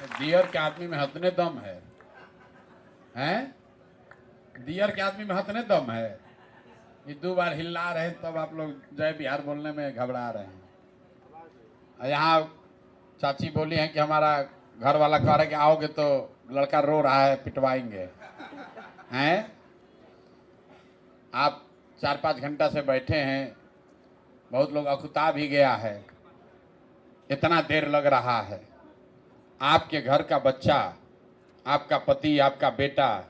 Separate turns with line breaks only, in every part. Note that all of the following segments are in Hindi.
दियर के आदमी में हतने दम है, हैं? दियर के आदमी में हतने दम है। ये 2 बार हिला रहे हैं तब आप लोग जय बिहार बोलने में घबरा रहे हैं। यहाँ चाची बोली हैं कि हमारा घर वाला कह रहा है कि आओगे तो लड़का रो रहा है, पिटवाएंगे। हैं? आप 4-5 घंटा से बैठे हैं, बहुत लोग अकुता भी गया है, इतना देर लग रहा है। आपके घर का बच्चा, आपका पति, आपका बेटा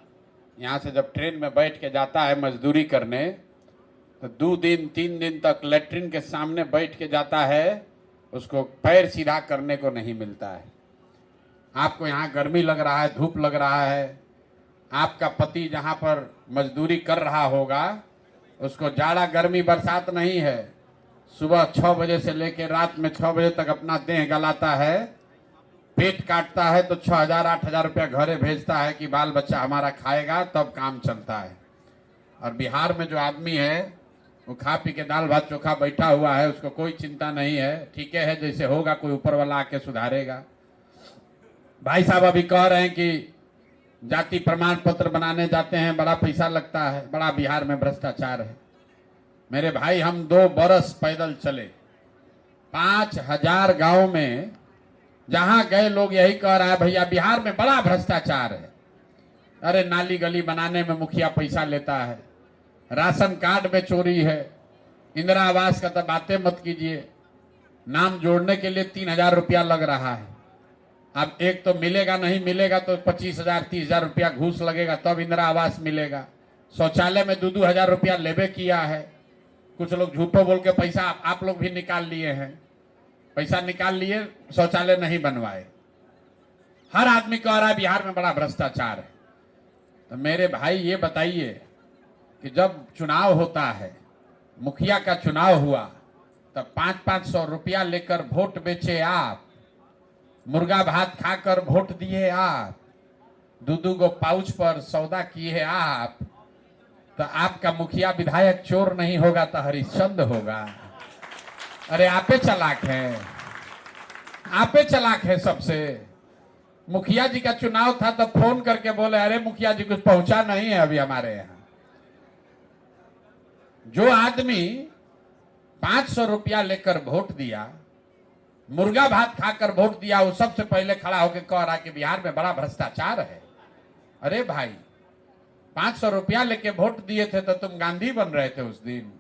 यहाँ से जब ट्रेन में बैठ के जाता है मजदूरी करने, तो 2 दिन 3 दिन तक लेटरिन के सामने बैठ के जाता है, उसको पैर सीधा करने को नहीं मिलता है। आपको यहाँ गर्मी लग रहा है, धूप लग रहा है, आपका पति जहाँ पर मजदूरी कर रहा होगा उसको जाड़ा गर्मी बरसात नहीं है, सुबह 6 बजे से लेकर रात में 6 बजे तक अपना देह गलाता है, पेट काटता है तो 6,000-8,000 रुपया घरे भेजता है कि बाल बच्चा हमारा खाएगा तब काम चलता है। और बिहार में जो आदमी है वो खा पी के दाल भात चोखा बैठा हुआ है, उसको कोई चिंता नहीं है, ठीक है जैसे होगा कोई ऊपर वाला आके सुधारेगा। भाई साहब अभी कह रहे हैं कि जाति प्रमाण पत्र बनाने जाते हैं, बड़ा पैसा लगता है, बड़ा बिहार में भ्रष्टाचार है। मेरे भाई हम 2 बरस पैदल चले, 5,000 गांव में, जहां गए लोग यही कह रहा है भैया बिहार में बड़ा भ्रष्टाचार है। अरे नाली गली बनाने में मुखिया पैसा लेता है, राशन कार्ड में चोरी है, इंदिरा आवास का तो बातें मत कीजिए, नाम जोड़ने के लिए 3,000 रुपया लग रहा है। अब एक तो मिलेगा नहीं मिलेगा तो 25,000-30,000 रुपया घूस लगेगा तब इंदिरा आवास मिलेगा। शौचालय में 2-2 हजार रुपया लेबे किया है। कुछ लोग झूठो बोल के पैसा आप लोग भी निकाल लिए हैं, पैसा निकाल लिए, शौचालय नहीं बनवाए। हर आदमी कह रहा है बिहार में बड़ा भ्रष्टाचार है। तो मेरे भाई ये बताइए कि जब चुनाव होता है, मुखिया का चुनाव हुआ, तब 500-500 रुपया लेकर वोट बेचे आप, मुर्गा भात खाकर वोट दिए आप, 2-2 गो पाउच पर सौदा किए आप, तो आपका मुखिया विधायक चोर नहीं होगा तो हरिश्चंद्र होगा। अरे आपे चालाक है, आपे चालाक है सबसे। मुखिया जी का चुनाव था तो फोन करके बोले अरे मुखिया जी कुछ पहुंचा नहीं है अभी हमारे यहाँ। जो आदमी 500 रुपया लेकर वोट दिया, मुर्गा भात खाकर वोट दिया, वो सबसे पहले खड़ा होकर कह रहा कि बिहार में बड़ा भ्रष्टाचार है। अरे भाई 500 रुपया लेके वोट दिए थे तो तुम गांधी बन रहे थे उस दिन।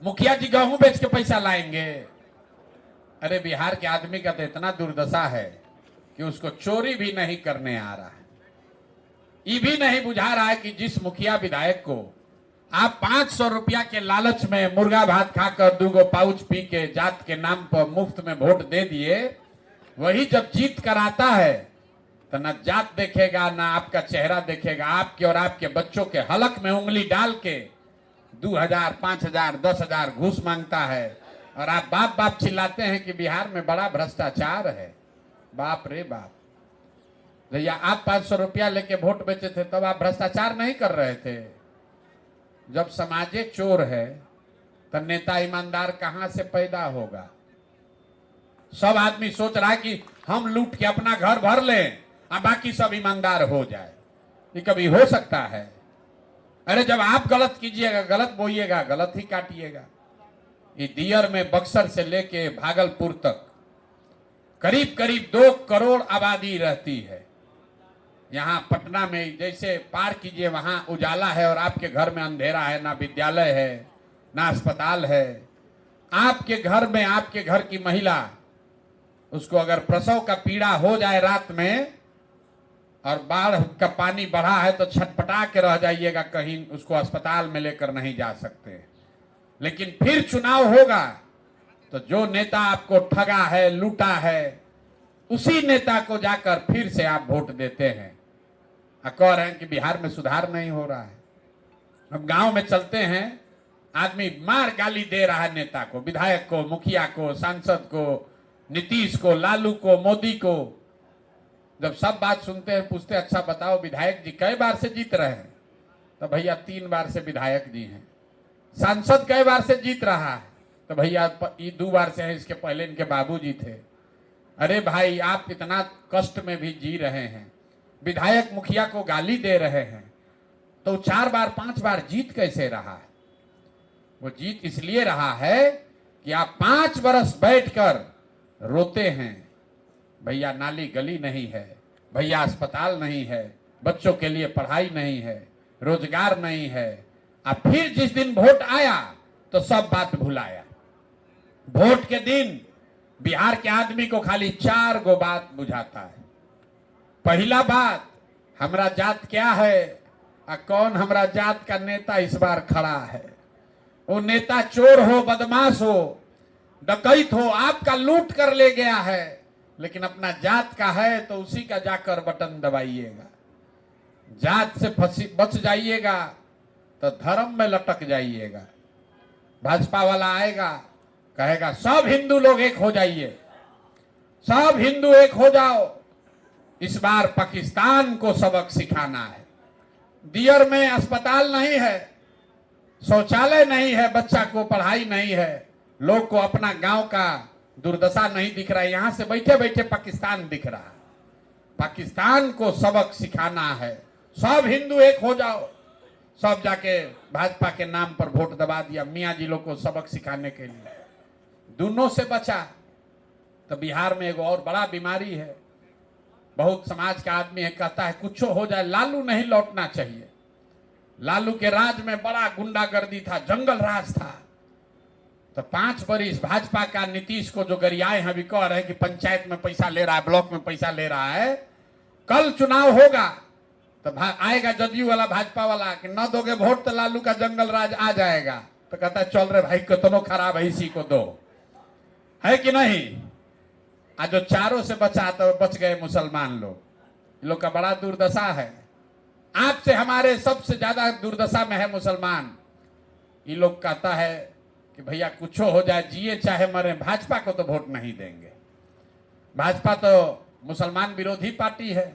मुखिया जी गेहूं बेच के पैसा लाएंगे। अरे बिहार के आदमी का तो इतना दुर्दशा है कि उसको चोरी भी नहीं करने आ रहा है। ये भी नहीं बुझा रहा है कि जिस मुखिया विधायक को आप 500 रुपया के लालच में मुर्गा भात खाकर 2 गो पाउच पी के जात के नाम पर मुफ्त में वोट दे दिए, वही जब जीत कर आता है तो न जात देखेगा ना आपका चेहरा देखेगा, आपके और आपके बच्चों के हलक में उंगली डाल के 2,000, 5,000, 10,000 घूस मांगता है। और आप बाप बाप चिल्लाते हैं कि बिहार में बड़ा भ्रष्टाचार है। बाप रे बाप, भैया आप 500 रुपया लेके वोट बेचे थे तब आप भ्रष्टाचार नहीं कर रहे थे। जब समाजे चोर है तो नेता ईमानदार कहां से पैदा होगा। सब आदमी सोच रहा है कि हम लूट के अपना घर भर लें और बाकी सब ईमानदार हो जाए। ये कभी हो सकता है? अरे जब आप गलत कीजिएगा, गलत बोइएगा, गलत ही काटिएगा। ये दियर में बक्सर से लेके भागलपुर तक करीब करीब 2 करोड़ आबादी रहती है। यहाँ पटना में जैसे पार कीजिए वहां उजाला है और आपके घर में अंधेरा है, ना विद्यालय है ना अस्पताल है। आपके घर में आपके घर की महिला, उसको अगर प्रसव का पीड़ा हो जाए रात में और बाढ़ का पानी बढ़ा है तो छटपटा के रह जाइएगा, कहीं उसको अस्पताल में लेकर नहीं जा सकते। लेकिन फिर चुनाव होगा तो जो नेता आपको ठगा है, लूटा है, उसी नेता को जाकर फिर से आप वोट देते हैं। कह रहे हैं कि बिहार में सुधार नहीं हो रहा है। अब गांव में चलते हैं, आदमी मार गाली दे रहा है नेता को, विधायक को, मुखिया को, सांसद को, नीतीश को, लालू को, मोदी को। जब सब बात सुनते हैं, पूछते अच्छा बताओ विधायक जी कई बार से जीत रहे हैं? तो भैया 3 बार से विधायक जी हैं। सांसद कई बार से जीत रहा है? तो भैया ये 2 बार से है, इसके पहले इनके बाबूजी थे। अरे भाई, आप इतना कष्ट में भी जी रहे हैं, विधायक मुखिया को गाली दे रहे हैं, तो 4 बार 5 बार जीत कैसे रहा है? वो जीत इसलिए रहा है कि आप 5 बरस बैठकर रोते हैं, भैया नाली गली नहीं है, भैया अस्पताल नहीं है, बच्चों के लिए पढ़ाई नहीं है, रोजगार नहीं है। अब फिर जिस दिन वोट आया तो सब बात भुलाया। वोट के दिन बिहार के आदमी को खाली 4 गो बात बुझाता है। पहला बात, हमरा जात क्या है, कौन हमरा जात का नेता इस बार खड़ा है। वो नेता चोर हो, बदमाश हो, डकैत हो, आपका लूट कर ले गया है, लेकिन अपना जात का है तो उसी का जाकर बटन दबाइएगा। जात से बच जाइएगा तो धर्म में लटक जाइएगा। भाजपा वाला आएगा, कहेगा सब हिंदू लोग एक हो जाइए, सब हिंदू एक हो जाओ। इस बार पाकिस्तान को सबक सिखाना है। दियर में अस्पताल नहीं है, शौचालय नहीं है, बच्चा को पढ़ाई नहीं है, लोग को अपना गांव का दुर्दशा नहीं दिख रहा है, यहां से बैठे बैठे पाकिस्तान दिख रहा है। पाकिस्तान को सबक सिखाना है। सब हिंदू एक हो जाओ। सब जाके भाजपा के नाम पर वोट दबा दिया मियां जी लोग को सबक सिखाने के लिए। दोनों से बचा तो बिहार में एक और बड़ा बीमारी है। बहुत समाज का आदमी है, कहता है कुछ हो जाए, लालू नहीं लौटना चाहिए। लालू के राज में बड़ा गुंडागर्दी था, जंगल राज था। तो 5 बरिस भाजपा का नीतीश को जो गरियाए हैं, अभी कह रहे हैं कि पंचायत में पैसा ले रहा है, ब्लॉक में पैसा ले रहा है। कल चुनाव होगा तो आएगा जदयू वाला, भाजपा वाला कि न दोगे वोट तो लालू का जंगल राज आ जाएगा। तो कहता है चल रहे भाई, कितनों खराब है, इसी को दो, है कि नहीं। आज जो चारों से बचा तो बच गए मुसलमान लोग। लोग का बड़ा दुर्दशा है। आपसे हमारे सबसे ज्यादा दुर्दशा में है मुसलमान। ये लोग कहता है कि भैया कुछ हो जाए, जिए चाहे मरे, भाजपा को तो वोट नहीं देंगे। भाजपा तो मुसलमान विरोधी पार्टी है।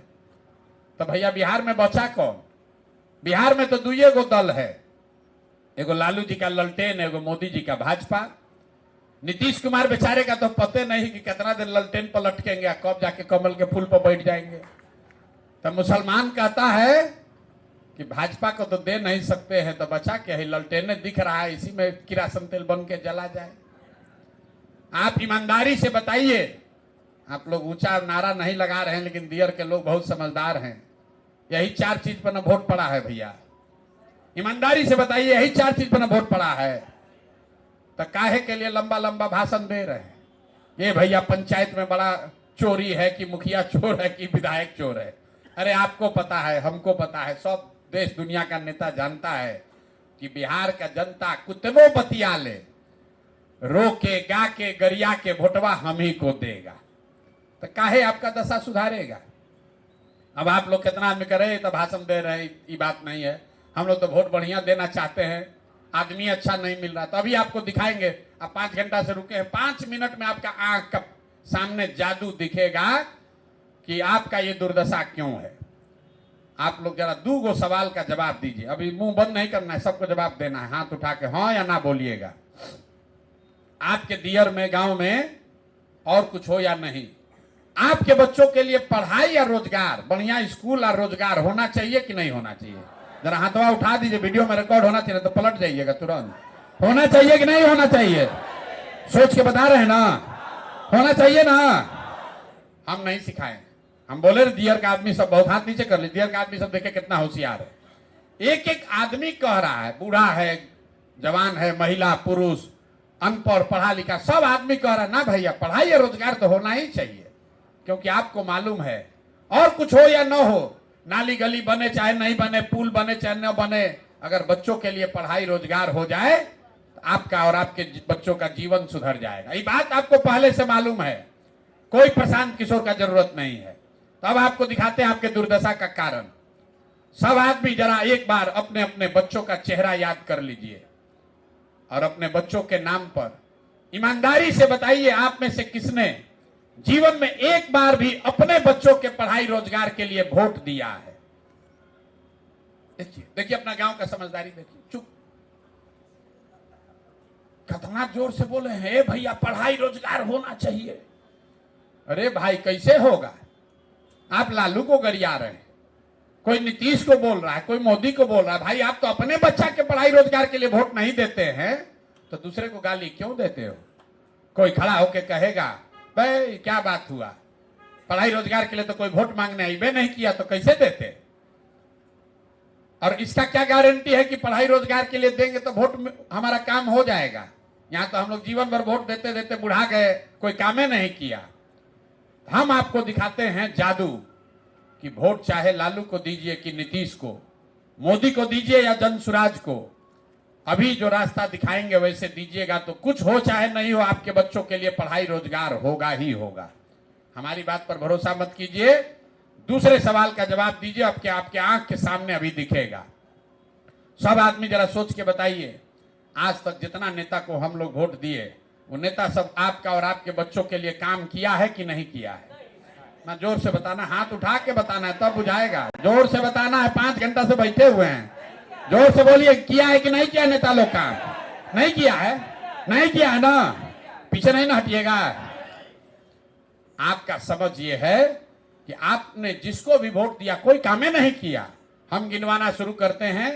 तो भैया बिहार में बचा कौन? बिहार में तो 2 गो दल है, एगो लालू जी का ललटेन, एगो मोदी जी का भाजपा। नीतीश कुमार बेचारे का तो पते नहीं कि कितना दिन ललटेन पर लटकेंगे, कब जाके कमल के फूल पर बैठ जाएंगे। तो मुसलमान कहता है कि भाजपा को तो दे नहीं सकते हैं, तो बचा क्या है, ललटेने दिख रहा है, इसी में किरासन तेल बन के जला जाए। आप ईमानदारी से बताइए। आप लोग ऊंचा नारा नहीं लगा रहे हैं, लेकिन दियर के लोग बहुत समझदार हैं। यही 4 चीज पर न वोट पड़ा है भैया। ईमानदारी से बताइए, यही 4 चीज पर न वोट पड़ा है। तो काहे के लिए लंबा लंबा भाषण दे रहे हैं? ये भैया पंचायत में बड़ा चोरी है कि मुखिया चोर है कि विधायक चोर है। अरे आपको पता है, हमको पता है, सब देश दुनिया का नेता जानता है कि बिहार का जनता कुतनो बतिया ले, रो के गा के गरिया के वोटवा हम ही को देगा। तो काहे आपका दशा सुधारेगा? अब आप लोग कितना आदमी करे तो भाषण दे रहे हैं, ये बात नहीं है। हम लोग तो वोट बढ़िया देना चाहते हैं, आदमी अच्छा नहीं मिल रहा। तो अभी आपको दिखाएंगे। अब 5 घंटा से रुके हैं, 5 मिनट में आपका आंख का सामने जादू दिखेगा कि आपका ये दुर्दशा क्यों है। आप लोग जरा 2 गो सवाल का जवाब दीजिए। अभी मुंह बंद नहीं करना है, सबको जवाब देना है, हाथ उठा के हाँ या ना बोलिएगा। आपके दियर में, गांव में और कुछ हो या नहीं, आपके बच्चों के लिए पढ़ाई या रोजगार, बढ़िया स्कूल और रोजगार होना चाहिए कि नहीं होना चाहिए? जरा हाथवा उठा दीजिए, वीडियो में रिकॉर्ड होना चाहिए, तो पलट जाइएगा तुरंत। होना चाहिए कि नहीं होना चाहिए? सोच के बता रहे हैं ना, होना चाहिए ना। हम नहीं सिखाएं, हम बोले दियर का आदमी सब, बहुत हाथ नीचे कर ली, दियर का आदमी सब देखे कितना होशियार है। एक एक आदमी कह रहा है, बूढ़ा है, जवान है, महिला पुरुष, अनपढ़ पढ़ा लिखा, सब आदमी कह रहा है ना भैया पढ़ाई या रोजगार तो होना ही चाहिए। क्योंकि आपको मालूम है, और कुछ हो या न हो, नाली गली बने चाहे नहीं बने, पुल बने चाहे न बने, अगर बच्चों के लिए पढ़ाई रोजगार हो जाए तो आपका और आपके बच्चों का जीवन सुधर जाएगा। ये बात आपको पहले से मालूम है, कोई प्रशांत किशोर का जरूरत नहीं है। तो अब आपको दिखाते हैं आपके दुर्दशा का कारण। सब आदमी जरा एक बार अपने अपने बच्चों का चेहरा याद कर लीजिए और अपने बच्चों के नाम पर ईमानदारी से बताइए, आप में से किसने जीवन में एक बार भी अपने बच्चों के पढ़ाई रोजगार के लिए वोट दिया है? देखिए देखिए अपना गांव का समझदारी देखिए। चुप, कितना जोर से बोले हैं भैया पढ़ाई रोजगार होना चाहिए। अरे भाई कैसे होगा? आप लालू को गरिया रहे हैं, कोई नीतीश को बोल रहा है, कोई मोदी को बोल रहा है। भाई आप तो अपने बच्चा के पढ़ाई रोजगार के लिए वोट नहीं देते हैं तो दूसरे को गाली क्यों देते हो? कोई खड़ा होके कहेगा भाई क्या बात हुआ, पढ़ाई रोजगार के लिए तो कोई वोट मांगने आईबे नहीं किया तो कैसे देते? और इसका क्या गारंटी है कि पढ़ाई रोजगार के लिए देंगे तो वोट हमारा काम हो जाएगा? यहां तो हम लोग जीवन भर वोट देते देते बुढ़ा गए, कोई काम ही नहीं किया। हम आपको दिखाते हैं जादू कि वोट चाहे लालू को दीजिए कि नीतीश को, मोदी को दीजिए या जनसुराज को, अभी जो रास्ता दिखाएंगे वैसे दीजिएगा तो कुछ हो चाहे नहीं हो, आपके बच्चों के लिए पढ़ाई रोजगार होगा ही होगा। हमारी बात पर भरोसा मत कीजिए, दूसरे सवाल का जवाब दीजिए, आपके आंख के सामने अभी दिखेगा। सब आदमी जरा सोच के बताइए, आज तक जितना नेता को हम लोग वोट दिए वो नेता सब आपका और आपके बच्चों के लिए काम किया है कि नहीं किया है? ना जोर से बताना, हाथ उठा के बताना है तब बुझाएगा। जोर से बताना है, 5 घंटा से बैठे हुए हैं, जोर से बोलिए किया है कि नहीं किया नेता लोग काम? नहीं किया है, नहीं किया है ना, पीछे नहीं ना हटिएगा। आपका समझ ये है कि आपने जिसको भी वोट दिया कोई काम ही नहीं किया। हम गिनवाना शुरू करते हैं,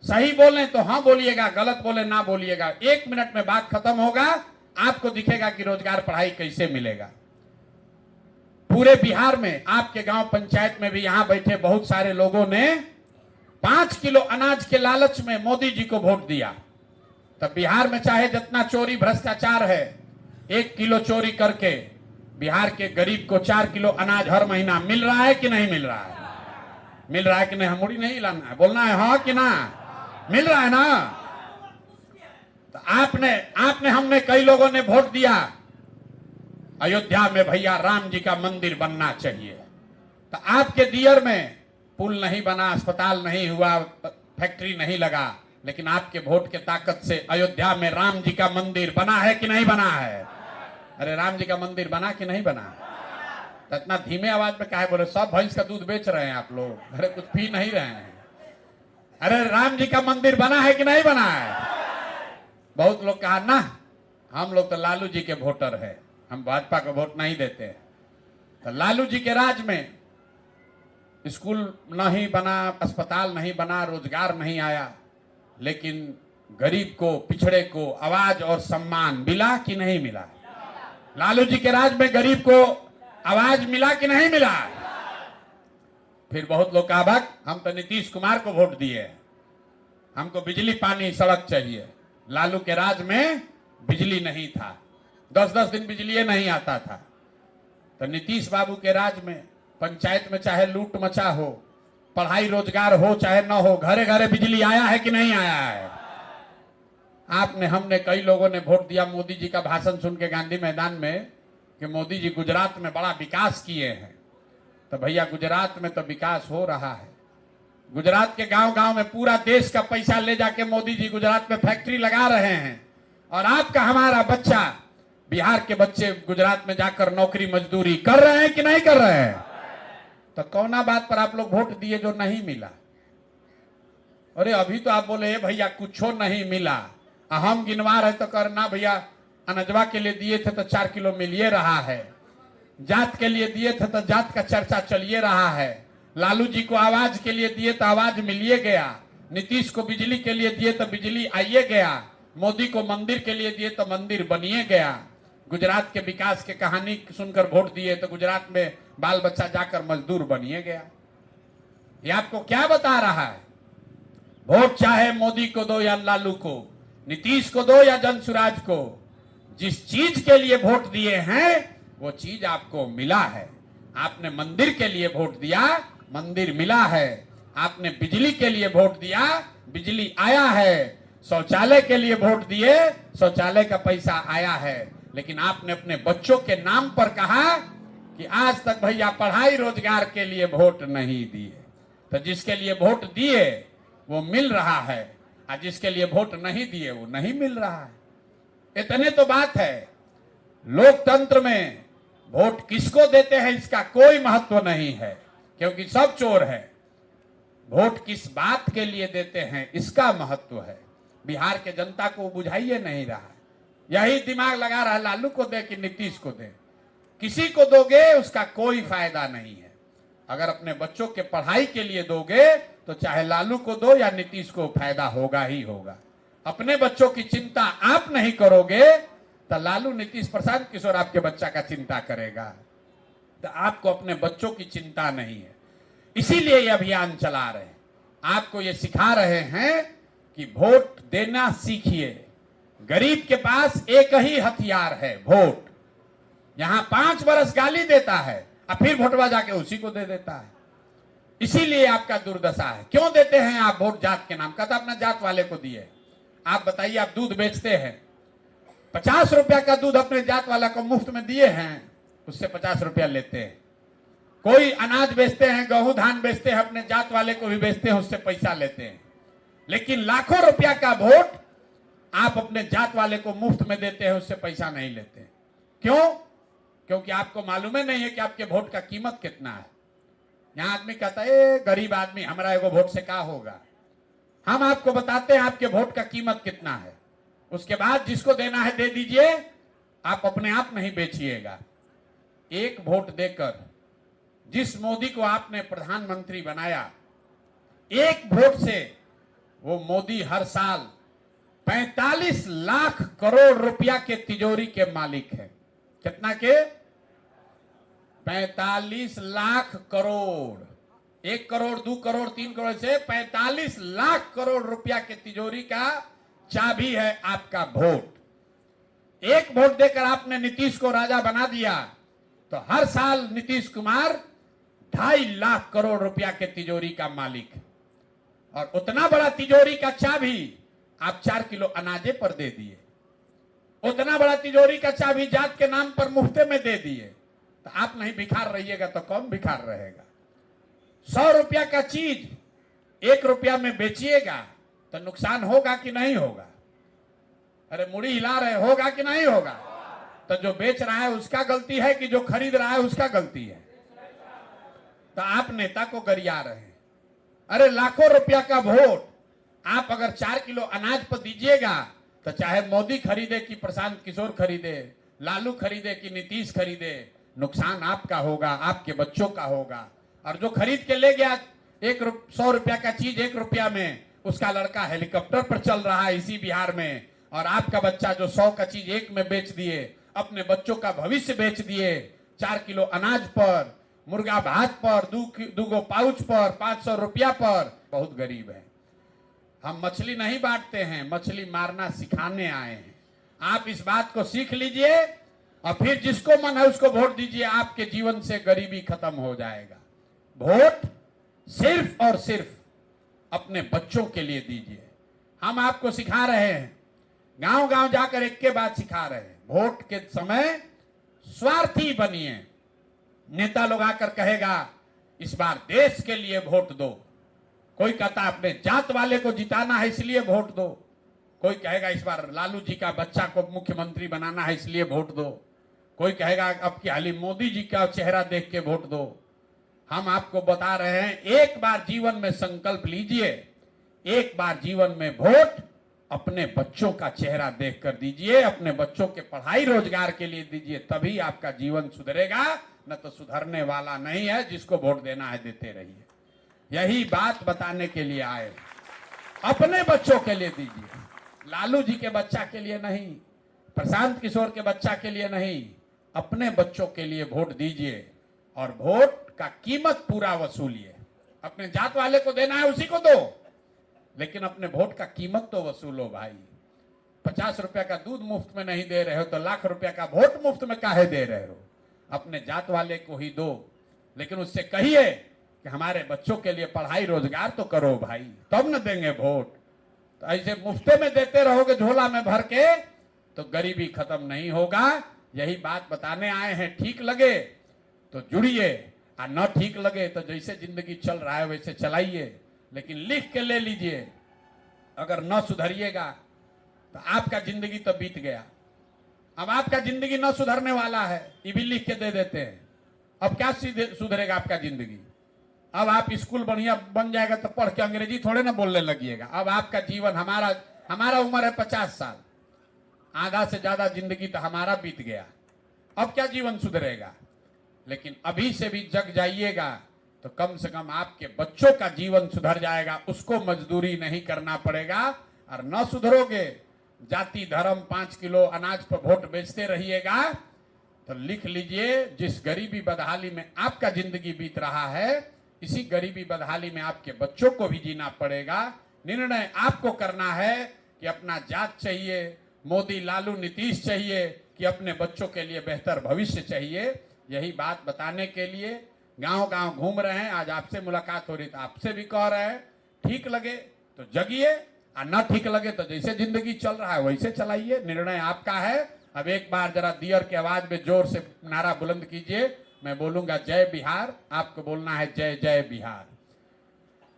सही बोलें तो हाँ बोलिएगा, गलत बोले ना बोलिएगा। 1 मिनट में बात खत्म होगा, आपको दिखेगा कि रोजगार पढ़ाई कैसे मिलेगा। पूरे बिहार में, आपके गांव पंचायत में भी यहां बैठे बहुत सारे लोगों ने 5 किलो अनाज के लालच में मोदी जी को वोट दिया। तब बिहार में चाहे जितना चोरी भ्रष्टाचार है, 1 किलो चोरी करके बिहार के गरीब को 4 किलो अनाज हर महीना मिल रहा है कि नहीं मिल रहा है? मिल रहा है कि नहीं? हम मुड़ी नहीं लाना है, बोलना है हाँ कि ना, मिल रहा है ना? तो आपने हमने कई लोगों ने वोट दिया अयोध्या में भैया राम जी का मंदिर बनना चाहिए, तो आपके दियर में पुल नहीं बना, अस्पताल नहीं हुआ, फैक्ट्री नहीं लगा, लेकिन आपके वोट के ताकत से अयोध्या में राम जी का मंदिर बना है कि नहीं बना है? अरे राम जी का मंदिर बना कि नहीं बना? तो इतना धीमे आवाज में काहे बोले? सब भैंस का दूध बेच रहे हैं आप लोग, अरे कुछ पी नहीं रहे हैं। अरे राम जी का मंदिर बना है कि नहीं बना है? बहुत लोग कहा ना हम लोग तो लालू जी के वोटर है, हम भाजपा को वोट नहीं देते। तो लालू जी के राज में स्कूल नहीं बना, अस्पताल नहीं बना, रोजगार नहीं आया, लेकिन गरीब को, पिछड़े को आवाज और सम्मान मिला कि नहीं मिला? लालू जी के राज में गरीब को आवाज मिला कि नहीं मिला? फिर बहुत लोग कहा हम तो नीतीश कुमार को वोट दिए, हमको बिजली पानी सड़क चाहिए। लालू के राज में बिजली नहीं था, 10-10 दिन बिजली नहीं आता था। तो नीतीश बाबू के राज में पंचायत में चाहे लूट मचा हो, पढ़ाई रोजगार हो चाहे न हो, घरे घरे बिजली आया है कि नहीं आया है? आपने हमने कई लोगों ने वोट दिया मोदी जी का भाषण सुन के गांधी मैदान में कि मोदी जी गुजरात में बड़ा विकास किए हैं। तो भैया गुजरात में तो विकास हो रहा है, गुजरात के गांव गांव में पूरा देश का पैसा ले जाके मोदी जी गुजरात में फैक्ट्री लगा रहे हैं, और आपका हमारा बच्चा, बिहार के बच्चे गुजरात में जाकर नौकरी मजदूरी कर रहे हैं कि नहीं कर रहे हैं? तो कौना बात पर आप लोग वोट दिए जो नहीं मिला? अरे अभी तो आप बोले भैया कुछो नहीं मिला, हम गिनवा रहे तो करना भैया अनजवा के लिए दिए थे तो 4 किलो मिलिए रहा है, जात के लिए दिए थे तो जात का चर्चा चलिए रहा है, लालू जी को आवाज के लिए दिए तो आवाज मिलिए गया, नीतीश को बिजली के लिए दिए तो बिजली आइए गया, मोदी को मंदिर के लिए दिए तो मंदिर बनिए गया, गुजरात के विकास के कहानी सुनकर वोट दिए तो गुजरात में बाल बच्चा जाकर मजदूर बनिए गया। ये आपको क्या बता रहा है? वोट चाहे मोदी को दो या लालू को, नीतीश को दो या जनसुराज को, जिस चीज के लिए वोट दिए हैं वो चीज आपको मिला है। आपने मंदिर के लिए वोट दिया, मंदिर मिला है। आपने बिजली के लिए वोट दिया, बिजली आया है। शौचालय के लिए वोट दिए, शौचालय का पैसा आया है। लेकिन आपने अपने बच्चों के नाम पर कहा कि आज तक भैया पढ़ाई रोजगार के लिए वोट नहीं दिए। तो जिसके लिए वोट दिए वो मिल रहा है, और जिसके लिए वोट नहीं दिए वो नहीं मिल रहा है। इतने तो बात है। लोकतंत्र में वोट किसको देते हैं इसका कोई महत्व नहीं है, क्योंकि सब चोर है। वोट किस बात के लिए देते हैं इसका महत्व है। बिहार के जनता को बुझाइए नहीं रहा, यही दिमाग लगा रहा है लालू को दे कि नीतीश को दे। किसी को दोगे उसका कोई फायदा नहीं है। अगर अपने बच्चों के पढ़ाई के लिए दोगे तो चाहे लालू को दो या नीतीश को, फायदा होगा ही होगा। अपने बच्चों की चिंता आप नहीं करोगे तो लालू, नीतीश, प्रशांत किशोर आपके बच्चा का चिंता करेगा। तो आपको अपने बच्चों की चिंता नहीं है, इसीलिए ये अभियान चला रहे हैं। आपको ये सिखा रहे हैं कि वोट देना सीखिए। गरीब के पास एक ही हथियार है, वोट। यहां 5 बरस गाली देता है और फिर वोटवा जाके उसी को दे देता है। इसीलिए आपका दुर्दशा है। क्यों देते हैं आप वोट? जात के नाम का। तो अपना जात वाले को दिए। आप बताइए, आप दूध बेचते हैं, 50 रुपया का दूध अपने जात वाला को मुफ्त में दिए हैं, उससे 50 रुपया लेते हैं। कोई अनाज बेचते हैं, गेहूं धान बेचते हैं, अपने जात वाले को भी बेचते हैं, उससे पैसा लेते हैं। लेकिन लाखों रुपया का वोट आप अपने जात वाले को मुफ्त में देते हैं, उससे पैसा नहीं लेते। क्यों? क्योंकि आपको मालूम ही नहीं है कि आपके वोट का कीमत कितना है। यहां आदमी कहता है, गरीब आदमी, हमारा एगो वोट से क्या होगा। हम आपको बताते हैं आपके वोट का कीमत कितना है। उसके बाद जिसको देना है दे दीजिए, आप अपने आप नहीं बेचिएगा। एक वोट देकर जिस मोदी को आपने प्रधानमंत्री बनाया, एक वोट से वो मोदी हर साल 45 लाख करोड़ रुपया के तिजोरी के मालिक है। कितना के? 45 लाख करोड़। 1 करोड़, 2 करोड़, 3 करोड़ से 45 लाख करोड़ रुपया के तिजोरी का चाबी है आपका वोट। एक वोट देकर आपने नीतीश को राजा बना दिया तो हर साल नीतीश कुमार 2.5 लाख करोड़ रुपया के तिजोरी का मालिक है। और उतना बड़ा तिजोरी का चाबी आप 4 किलो अनाजे पर दे दिए। उतना बड़ा तिजोरी का चाबी जात के नाम पर मुफ्ते में दे दिए। तो आप नहीं भिखार रहिएगा तो कौन भिखार रहेगा? 100 रुपया का चीज 1 रुपया में बेचिएगा तो नुकसान होगा कि नहीं होगा? अरे मुड़ी हिला रहे, होगा कि नहीं होगा? तो जो बेच रहा है उसका गलती है कि जो खरीद रहा है उसका गलती है? तो आप नेता को गरिया रहे हैं। अरे लाखों रुपया का वोट आप अगर 4 किलो अनाज पर दीजिएगा तो चाहे मोदी खरीदे कि प्रशांत किशोर खरीदे, लालू खरीदे कि नीतीश खरीदे, नुकसान आपका होगा, आपके बच्चों का होगा। और जो खरीद के ले गया 100 रुपया का चीज 1 रुपया में, उसका लड़का हेलीकॉप्टर पर चल रहा है इसी बिहार में, और आपका बच्चा जो 100 का चीज 1 में बेच दिए, अपने बच्चों का भविष्य बेच दिए 4 किलो अनाज पर, मुर्गा भात पर, 2 पाउच पर, 500 रुपया पर। बहुत गरीब है। हम मछली नहीं बांटते हैं, मछली मारना सिखाने आए हैं। आप इस बात को सीख लीजिए और फिर जिसको मन है उसको वोट दीजिए। आपके जीवन से गरीबी खत्म हो जाएगा। वोट सिर्फ और सिर्फ अपने बच्चों के लिए दीजिए। हम आपको सिखा रहे हैं, गांव गांव जाकर एक के बाद सिखा रहे हैं, वोट के समय स्वार्थी बनिए। नेता लोग आकर कहेगा इस बार देश के लिए वोट दो, कोई कहता अपने जात वाले को जिताना है इसलिए वोट दो, कोई कहेगा इस बार लालू जी का बच्चा को मुख्यमंत्री बनाना है इसलिए वोट दो, कोई कहेगा अब की हाली मोदी जी का चेहरा देख के वोट दो। हम आपको बता रहे हैं, एक बार जीवन में संकल्प लीजिए, एक बार जीवन में वोट अपने बच्चों का चेहरा देखकर दीजिए, अपने बच्चों के पढ़ाई रोजगार के लिए दीजिए, तभी आपका जीवन सुधरेगा, न तो सुधरने वाला नहीं है। जिसको वोट देना है देते रहिए। यही बात बताने के लिए आए। अपने बच्चों के लिए दीजिए, लालू जी के बच्चा के लिए नहीं, प्रशांत किशोर के बच्चा के लिए नहीं, अपने बच्चों के लिए वोट दीजिए और वोट का कीमत पूरा वसूलिए। अपने जात वाले को देना है उसी को दो, लेकिन अपने वोट का कीमत तो वसूलो भाई। 50 रुपया का दूध मुफ्त में नहीं दे रहे हो तो लाख रुपया का वोट मुफ्त में काहे दे रहे हो? अपने जात वाले को ही दो, लेकिन उससे कहिए कि हमारे बच्चों के लिए पढ़ाई रोजगार तो करो भाई, तब न देंगे वोट। तो ऐसे मुफ्ते में देते रहोगे झोला में भर के तो गरीबी खत्म नहीं होगा। यही बात बताने आए हैं। ठीक लगे तो जुड़िए और न ठीक लगे तो जैसे जिंदगी चल रहा है वैसे चलाइए, लेकिन लिख के ले लीजिए। अगर न सुधरिएगा तो आपका जिंदगी तो बीत गया। अब आपका जिंदगी न सुधरने वाला है, ये भी लिख के दे देते हैं। अब क्या सुधरेगा आपका जिंदगी? अब आप स्कूल बढ़िया बन जाएगा तो पढ़ के अंग्रेजी थोड़े ना बोलने लगिएगा। अब आपका जीवन, हमारा उम्र है 50 साल, आधा से ज्यादा जिंदगी तो हमारा बीत गया। अब क्या जीवन सुधरेगा। लेकिन अभी से भी जग जाइएगा तो कम से कम आपके बच्चों का जीवन सुधर जाएगा, उसको मजदूरी नहीं करना पड़ेगा। और न सुधरोगे, जाति धर्म 5 किलो अनाज पर वोट बेचते रहिएगा, तो लिख लीजिए, जिस गरीबी बदहाली में आपका जिंदगी बीत रहा है, इसी गरीबी बदहाली में आपके बच्चों को भी जीना पड़ेगा। निर्णय आपको करना है कि अपना जात चाहिए, मोदी लालू नीतीश चाहिए, कि अपने बच्चों के लिए बेहतर भविष्य चाहिए। यही बात बताने के लिए गांव गांव घूम रहे हैं। आज आपसे मुलाकात हो रही तो आपसे भी कह रहे हैं, ठीक लगे तो जगिए, और न ठीक लगे तो जैसे जिंदगी चल रहा है वैसे चलाइए। निर्णय आपका है। अब एक बार जरा दियर की आवाज में जोर से नारा बुलंद कीजिए। मैं बोलूंगा जय बिहार, आपको बोलना है जय जय बिहार,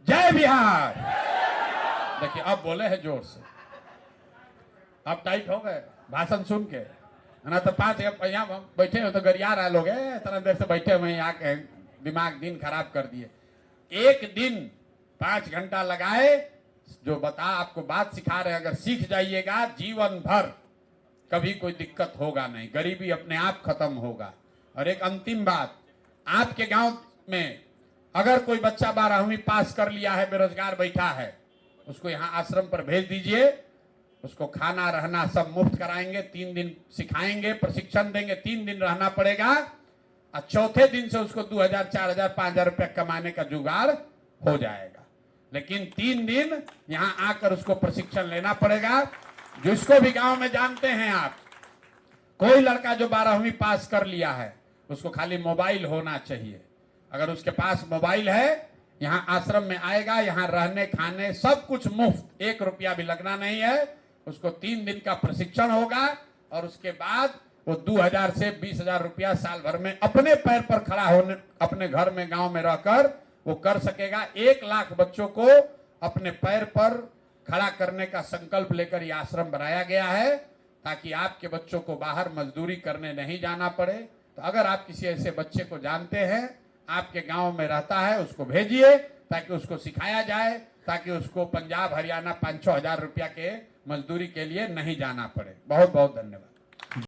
जय बिहार। देखिए अब बोले हैं जोर से, अब टाइट हो गए भाषण सुन के, ना तो 5 यहाँ बैठे हो तो गरिया रहे लोग, इतना देर से बैठे हुए यहाँ के दिमाग दिन खराब कर दिए। एक दिन 5 घंटा लगाए, जो आपको बात सिखा रहे हैं, अगर सीख जाइएगा जीवन भर कभी कोई दिक्कत होगा नहीं, गरीबी अपने आप खत्म होगा। और एक अंतिम बात, आपके गांव में अगर कोई बच्चा 12वीं पास कर लिया है, बेरोजगार बैठा है, उसको यहाँ आश्रम पर भेज दीजिए। उसको खाना रहना सब मुफ्त कराएंगे, 3 दिन सिखाएंगे, प्रशिक्षण देंगे, 3 दिन रहना पड़ेगा, और चौथे दिन से उसको 2000, 4000, 5000 रुपया कमाने का जुगाड़ हो जाएगा। लेकिन 3 दिन यहाँ आकर उसको प्रशिक्षण लेना पड़ेगा। जिसको भी गांव में जानते हैं आप, कोई लड़का जो 12वीं पास कर लिया है, उसको खाली मोबाइल होना चाहिए। अगर उसके पास मोबाइल है, यहाँ आश्रम में आएगा, यहाँ रहने खाने सब कुछ मुफ्त, 1 रुपया भी लगना नहीं है। उसको 3 दिन का प्रशिक्षण होगा, और उसके बाद वो 2000 से 20,000 रुपया साल भर में अपने पैर पर खड़ा होने, अपने घर में गांव में रहकर वो कर सकेगा। 1 लाख बच्चों को अपने पैर पर खड़ा करने का संकल्प लेकर ये आश्रम बनाया गया है, ताकि आपके बच्चों को बाहर मजदूरी करने नहीं जाना पड़े। तो अगर आप किसी ऐसे बच्चे को जानते हैं, आपके गांव में रहता है, उसको भेजिए, ताकि उसको सिखाया जाए, ताकि उसको पंजाब हरियाणा 5-6 हजार रुपया के मजदूरी के लिए नहीं जाना पड़े। बहुत बहुत धन्यवाद।